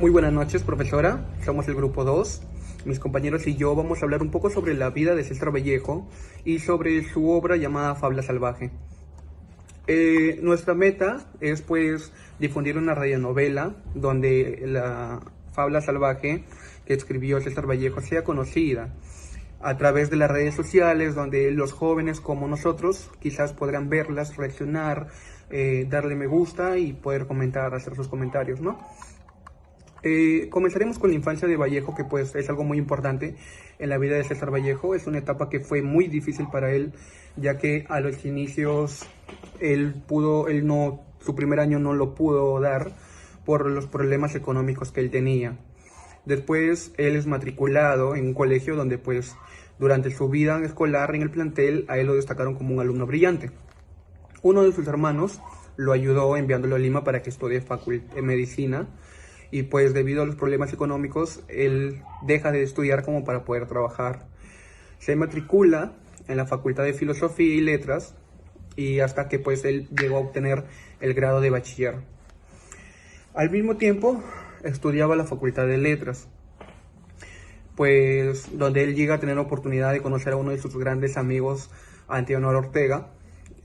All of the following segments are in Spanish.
Muy buenas noches, profesora. Somos el grupo 2. Mis compañeros y yo vamos a hablar un poco sobre la vida de César Vallejo y sobre su obra llamada Fabla Salvaje. Nuestra meta es pues difundir una radionovela donde la Fabla Salvaje que escribió César Vallejo sea conocida a través de las redes sociales, donde los jóvenes como nosotros quizás podrán verlas, reaccionar, darle me gusta y poder comentar, hacer sus comentarios, ¿no? Comenzaremos con la infancia de Vallejo, que pues es algo muy importante en la vida de César Vallejo. Es una etapa que fue muy difícil para él, ya que a los inicios su primer año no lo pudo dar por los problemas económicos que él tenía. Después él es matriculado en un colegio donde pues durante su vida escolar en el plantel a él lo destacaron como un alumno brillante. Uno de sus hermanos lo ayudó enviándolo a Lima para que estudie medicina y pues debido a los problemas económicos él deja de estudiar como para poder trabajar. Se matricula en la Facultad de Filosofía y Letras y hasta que pues él llegó a obtener el grado de bachiller. Al mismo tiempo estudiaba la Facultad de Letras, pues donde él llega a tener la oportunidad de conocer a uno de sus grandes amigos, Antenor Ortega.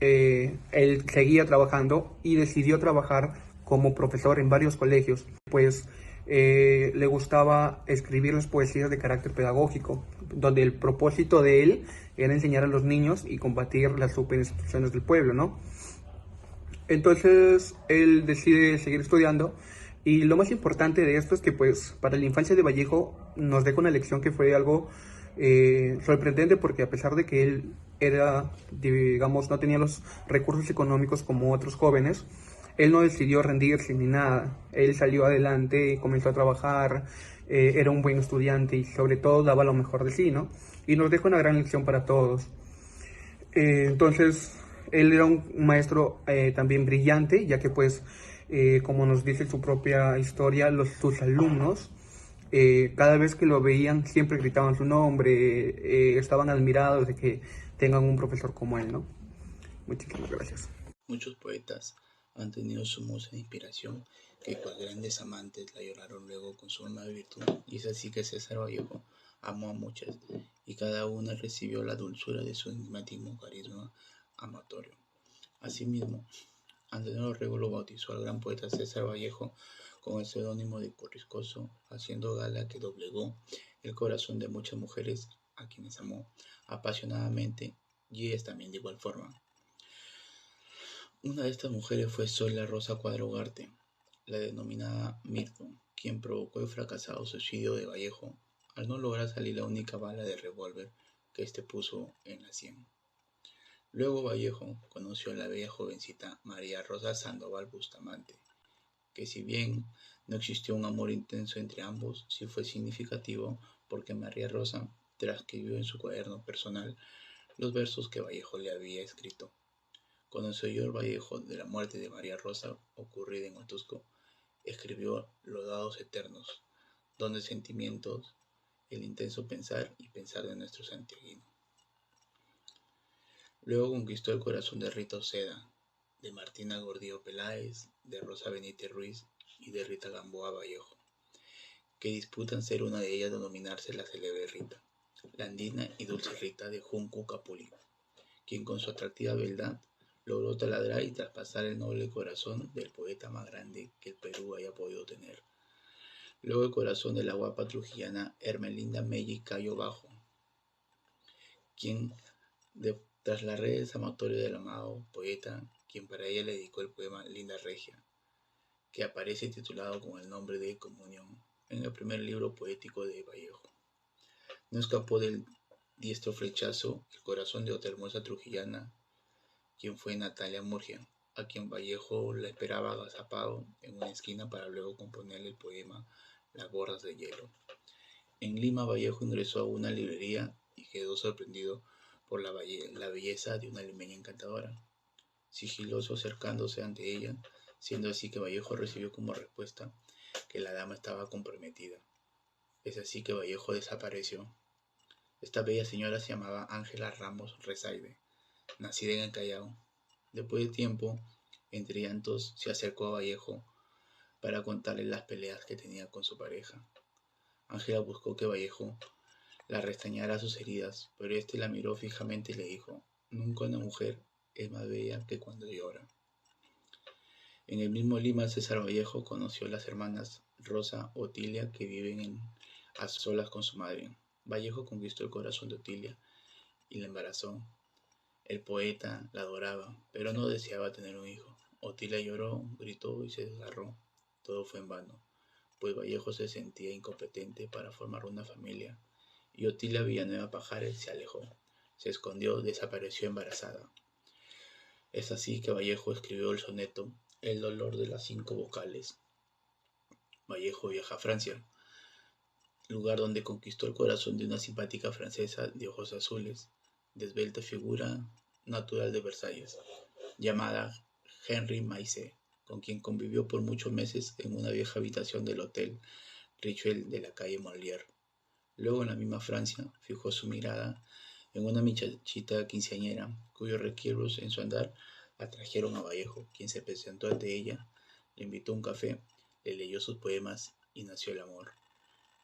Él seguía trabajando y decidió trabajar como profesor en varios colegios, pues le gustaba escribir las poesías de carácter pedagógico, donde el propósito de él era enseñar a los niños y combatir las superinstituciones del pueblo, ¿no? Entonces él decide seguir estudiando y lo más importante de esto es que pues para la infancia de Vallejo nos deja una lección que fue algo sorprendente, porque a pesar de que él era, digamos, no tenía los recursos económicos como otros jóvenes, él no decidió rendirse ni nada. Él salió adelante, comenzó a trabajar, era un buen estudiante y sobre todo daba lo mejor de sí, ¿no? Y nos deja una gran lección para todos. Entonces, él era un maestro también brillante, ya que pues, como nos dice su propia historia, sus alumnos, cada vez que lo veían, siempre gritaban su nombre, estaban admirados de que tengan un profesor como él, ¿no? Muchísimas gracias. Muchos poetas han tenido su musa de inspiración, que cual grandes amantes la lloraron luego con su alma de virtud, y es así que César Vallejo amó a muchas, y cada una recibió la dulzura de su enigmático carisma amatorio. Asimismo, Antenor Orrego lo bautizó al gran poeta César Vallejo con el seudónimo de Corriscoso, haciendo gala que doblegó el corazón de muchas mujeres a quienes amó apasionadamente, y ellas también de igual forma. Una de estas mujeres fue Zoila Rosa Cuadra Ugarte, la denominada Mirto, quien provocó el fracasado suicidio de Vallejo al no lograr salir la única bala de revólver que éste puso en la sien. Luego Vallejo conoció a la bella jovencita María Rosa Sandoval Bustamante, que si bien no existió un amor intenso entre ambos, sí fue significativo porque María Rosa transcribió en su cuaderno personal los versos que Vallejo le había escrito. Cuando se oyó el Vallejo de la muerte de María Rosa ocurrida en Otusco, escribió Los dados eternos, donde sentimientos, el intenso pensar y pensar de nuestro santiaguino. Luego conquistó el corazón de Rita Oceda, de Martina Gordillo Peláez, de Rosa Benítez Ruiz y de Rita Gamboa Vallejo, que disputan ser una de ellas denominarse la célebre Rita, la andina y dulce Rita de Junco Capulí, quien con su atractiva beldad logró taladrar y traspasar el noble corazón del poeta más grande que el Perú haya podido tener. Luego el corazón de la guapa trujillana Hermelinda Melli Cayo Bajo, quien tras las redes amatorias del amado poeta, quien para ella le dedicó el poema Linda Regia, que aparece titulado con el nombre de Comunión en el primer libro poético de Vallejo. No escapó del diestro flechazo el corazón de otra hermosa trujillana, quien fue Natalia Murgia, a quien Vallejo la esperaba agazapado en una esquina para luego componerle el poema Las bordas de hielo. En Lima, Vallejo ingresó a una librería y quedó sorprendido por la belleza de una limeña encantadora, sigiloso acercándose ante ella, siendo así que Vallejo recibió como respuesta que la dama estaba comprometida. Es así que Vallejo desapareció. Esta bella señora se llamaba Ángela Ramos Rezaide, nacida en el Callao. Después de tiempo, entre llantos, se acercó a Vallejo para contarle las peleas que tenía con su pareja. Ángela buscó que Vallejo la restañara sus heridas, pero éste la miró fijamente y le dijo: nunca una mujer es más bella que cuando llora. En el mismo Lima, César Vallejo conoció a las hermanas Rosa y Otilia, que viven a solas con su madre. Vallejo conquistó el corazón de Otilia y la embarazó. El poeta la adoraba, pero no deseaba tener un hijo. Otilia lloró, gritó y se desgarró. Todo fue en vano, pues Vallejo se sentía incompetente para formar una familia, y Otilia Villanueva Pajares se alejó, se escondió, desapareció embarazada. Es así que Vallejo escribió el soneto El dolor de las 5 vocales. Vallejo viaja a Francia, lugar donde conquistó el corazón de una simpática francesa de ojos azules, de esbelta figura, natural de Versalles, llamada Henri Maisse, con quien convivió por muchos meses en una vieja habitación del Hotel Richelieu de la calle Molière. Luego, en la misma Francia, fijó su mirada en una muchachita quinceañera, cuyos requiebros en su andar atrajeron a Vallejo, quien se presentó ante ella, le invitó a un café, le leyó sus poemas y nació el amor.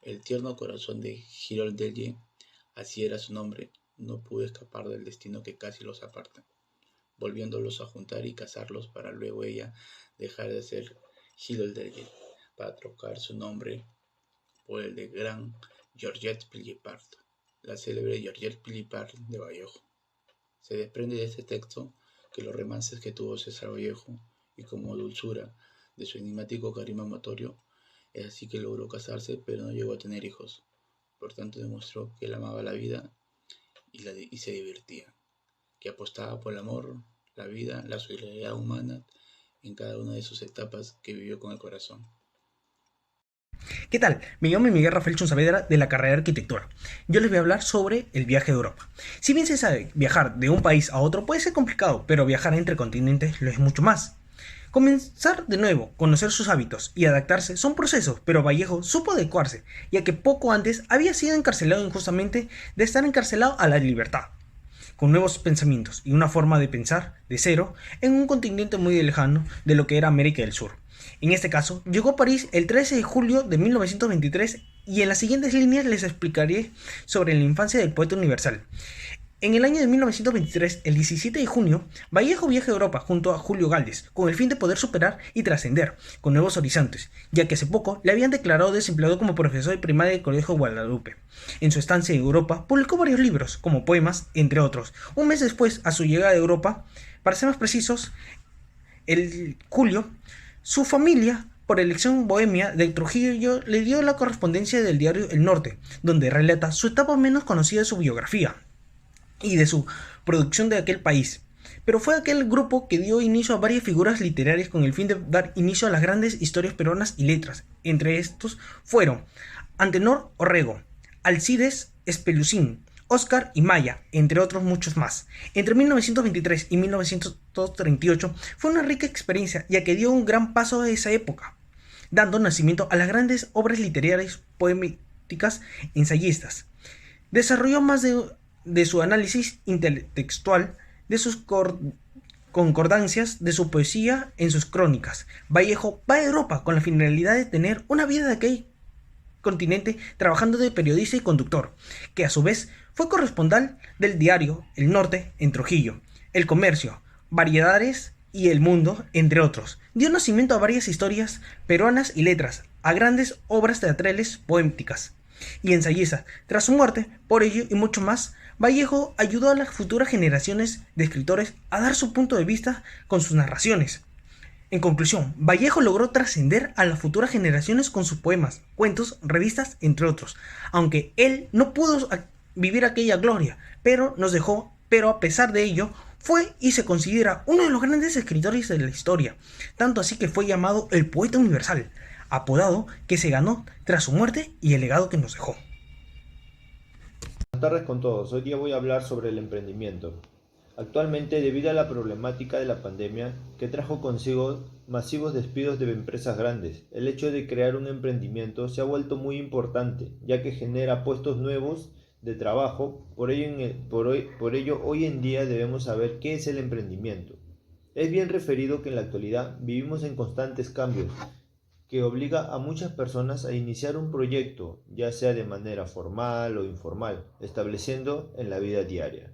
El tierno corazón de Giroldelli, así era su nombre, no pudo escapar del destino que casi los aparta, volviéndolos a juntar y casarlos, para luego ella dejar de ser Giroldelli, para trocar su nombre por el de gran Georgette Philippart, la célebre Georgette Philippart de Vallejo. Se desprende de este texto que los romances que tuvo César Vallejo, y como dulzura de su enigmático carisma amatorio, es así que logró casarse, pero no llegó a tener hijos. Por tanto, demostró que él amaba la vida y se divertía, que apostaba por el amor, la vida, la solidaridad humana en cada una de sus etapas que vivió con el corazón. ¿Qué tal? Me llamo Miguel Rafael Chun Saavedra, de la carrera de Arquitectura. Yo les voy a hablar sobre el viaje de Europa. Si bien se sabe, viajar de un país a otro puede ser complicado, pero viajar entre continentes lo es mucho más. Comenzar de nuevo, conocer sus hábitos y adaptarse son procesos, pero Vallejo supo adecuarse, ya que poco antes había sido encarcelado injustamente de estar encarcelado a la libertad, con nuevos pensamientos y una forma de pensar de cero en un continente muy lejano de lo que era América del Sur. En este caso, llegó a París el 13 de julio de 1923 y en las siguientes líneas les explicaré sobre la infancia del poeta universal. En el año de 1923, el 17 de junio, Vallejo viaja a Europa junto a Julio Galvez, con el fin de poder superar y trascender con nuevos horizontes, ya que hace poco le habían declarado desempleado como profesor de primaria del Colegio Guadalupe. En su estancia en Europa, publicó varios libros, como poemas, entre otros. Un mes después, a su llegada a Europa, para ser más precisos, el Julio, su familia, por elección bohemia de Trujillo, le dio la correspondencia del diario El Norte, donde relata su etapa menos conocida de su biografía y de su producción de aquel país. Pero fue aquel grupo que dio inicio a varias figuras literarias con el fin de dar inicio a las grandes historias peruanas y letras. Entre estos fueron Antenor Orrego, Alcides Espelucín, Oscar y Maya, entre otros muchos más. Entre 1923 y 1938 fue una rica experiencia, ya que dio un gran paso a esa época, dando nacimiento a las grandes obras literarias, poéticas, ensayistas. Desarrolló más de su análisis intertextual, de sus concordancias, de su poesía en sus crónicas. Vallejo va a Europa con la finalidad de tener una vida de aquel continente, trabajando de periodista y conductor, que a su vez fue corresponsal del diario El Norte en Trujillo, El Comercio, Variedades y El Mundo, entre otros. Dio nacimiento a varias historias peruanas y letras, a grandes obras teatrales, poéticas y ensayistas. Tras su muerte, por ello y mucho más, Vallejo ayudó a las futuras generaciones de escritores a dar su punto de vista con sus narraciones. En conclusión, Vallejo logró trascender a las futuras generaciones con sus poemas, cuentos, revistas, entre otros, aunque él no pudo vivir aquella gloria, pero nos dejó, pero a pesar de ello, fue y se considera uno de los grandes escritores de la historia, tanto así que fue llamado el poeta universal, apodado que se ganó tras su muerte y el legado que nos dejó. Buenas tardes con todos. Hoy día voy a hablar sobre el emprendimiento. Actualmente, debido a la problemática de la pandemia que trajo consigo masivos despidos de empresas grandes, el hecho de crear un emprendimiento se ha vuelto muy importante, ya que genera puestos nuevos de trabajo. Por ello, hoy en día debemos saber qué es el emprendimiento. Es bien referido que en la actualidad vivimos en constantes cambios que obliga a muchas personas a iniciar un proyecto, ya sea de manera formal o informal, estableciendo en la vida diaria.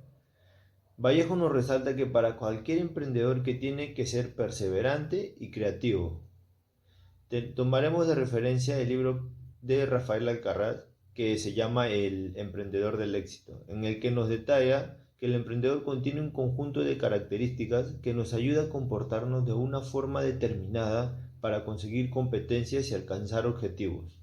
Vallejo nos resalta que para cualquier emprendedor que tiene que ser perseverante y creativo. Tomaremos de referencia el libro de Rafael Alcaraz que se llama El emprendedor del éxito, en el que nos detalla que el emprendedor contiene un conjunto de características que nos ayuda a comportarnos de una forma determinada para conseguir competencias y alcanzar objetivos.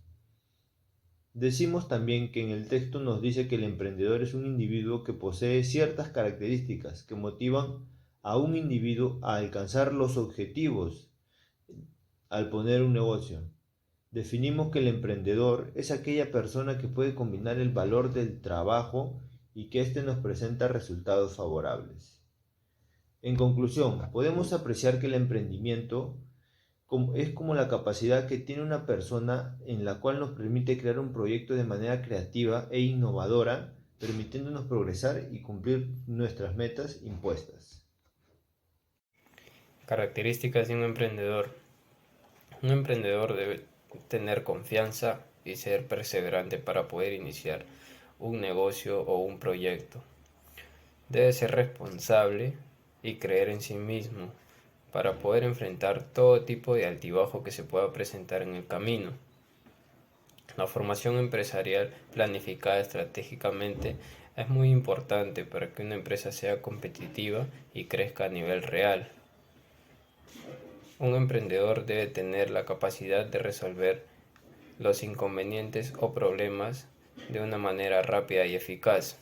Decimos también que en el texto nos dice que el emprendedor es un individuo que posee ciertas características que motivan a un individuo a alcanzar los objetivos al poner un negocio. Definimos que el emprendedor es aquella persona que puede combinar el valor del trabajo y que éste nos presenta resultados favorables. En conclusión, podemos apreciar que el emprendimiento es como la capacidad que tiene una persona en la cual nos permite crear un proyecto de manera creativa e innovadora, permitiéndonos progresar y cumplir nuestras metas impuestas. Características de un emprendedor. Un emprendedor debe tener confianza y ser perseverante para poder iniciar un negocio o un proyecto. Debe ser responsable y creer en sí mismo para poder enfrentar todo tipo de altibajo que se pueda presentar en el camino. La formación empresarial planificada estratégicamente es muy importante para que una empresa sea competitiva y crezca a nivel real. Un emprendedor debe tener la capacidad de resolver los inconvenientes o problemas de una manera rápida y eficaz.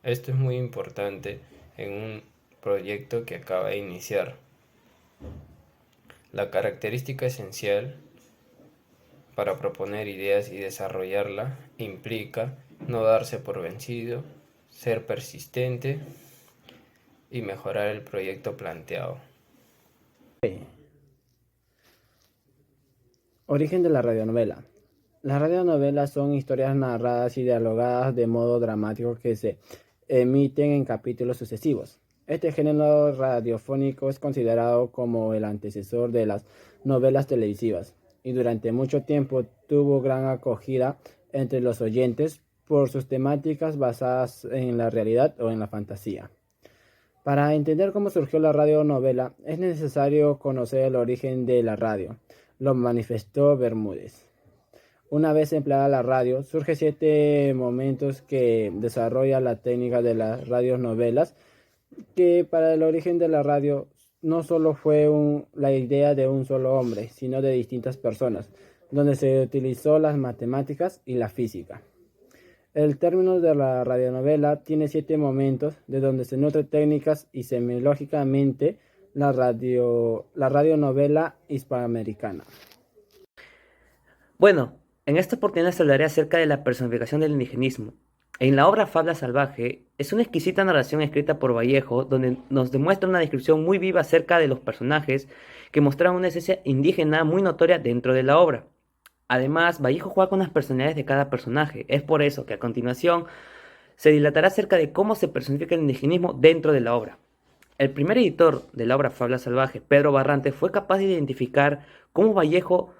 Esto es muy importante en un proyecto que acaba de iniciar. La característica esencial para proponer ideas y desarrollarla implica no darse por vencido, ser persistente y mejorar el proyecto planteado. Origen de la radionovela. Las radionovelas son historias narradas y dialogadas de modo dramático que se emiten en capítulos sucesivos. Este género radiofónico es considerado como el antecesor de las novelas televisivas y durante mucho tiempo tuvo gran acogida entre los oyentes por sus temáticas basadas en la realidad o en la fantasía. Para entender cómo surgió la radionovela es necesario conocer el origen de la radio. Lo manifestó Bermúdez. Una vez empleada la radio, surge 7 momentos que desarrolla la técnica de las radionovelas, que para el origen de la radio no solo fue la idea de un solo hombre, sino de distintas personas, donde se utilizó las matemáticas y la física. El término de la radionovela tiene 7 momentos, de donde se nutre técnicas y semiológicamente la radionovela hispanoamericana. Bueno, en esta oportunidad les hablaré acerca de la personificación del indigenismo. En la obra Fabla Salvaje es una exquisita narración escrita por Vallejo donde nos demuestra una descripción muy viva acerca de los personajes que mostraban una esencia indígena muy notoria dentro de la obra. Además, Vallejo juega con las personalidades de cada personaje. Es por eso que a continuación se dilatará acerca de cómo se personifica el indigenismo dentro de la obra. El primer editor de la obra Fabla Salvaje, Pedro Barrante, fue capaz de identificar cómo Vallejo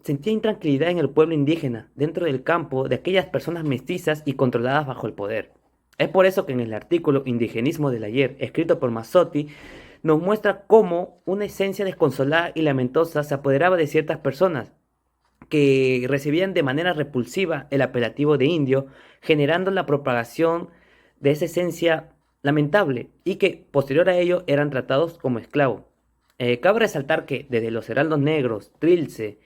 sentía intranquilidad en el pueblo indígena, dentro del campo de aquellas personas mestizas y controladas bajo el poder. Es por eso que en el artículo Indigenismo del ayer, escrito por Mazzotti, nos muestra cómo una esencia desconsolada y lamentosa se apoderaba de ciertas personas que recibían de manera repulsiva el apelativo de indio, generando la propagación de esa esencia lamentable y que posterior a ello eran tratados como esclavos. Cabe resaltar que desde los heraldos negros, Trilce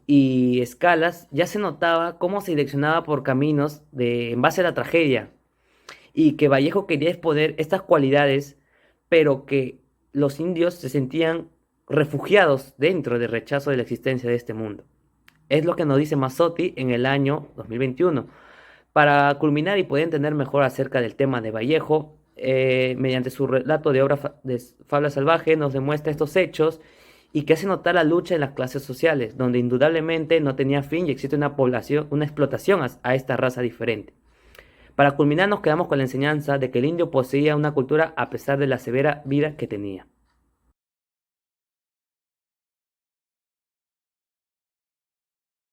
y Escalas ya se notaba cómo se direccionaba por caminos en base a la tragedia y que Vallejo quería exponer estas cualidades, pero que los indios se sentían refugiados dentro del rechazo de la existencia de este mundo. Es lo que nos dice Mazzotti en el año 2021. Para culminar y poder entender mejor acerca del tema de Vallejo, mediante su relato de obra de Fabla Salvaje nos demuestra estos hechos y que hace notar la lucha de las clases sociales, donde indudablemente no tenía fin y existe una explotación a esta raza diferente. Para culminar nos quedamos con la enseñanza de que el indio poseía una cultura a pesar de la severa vida que tenía.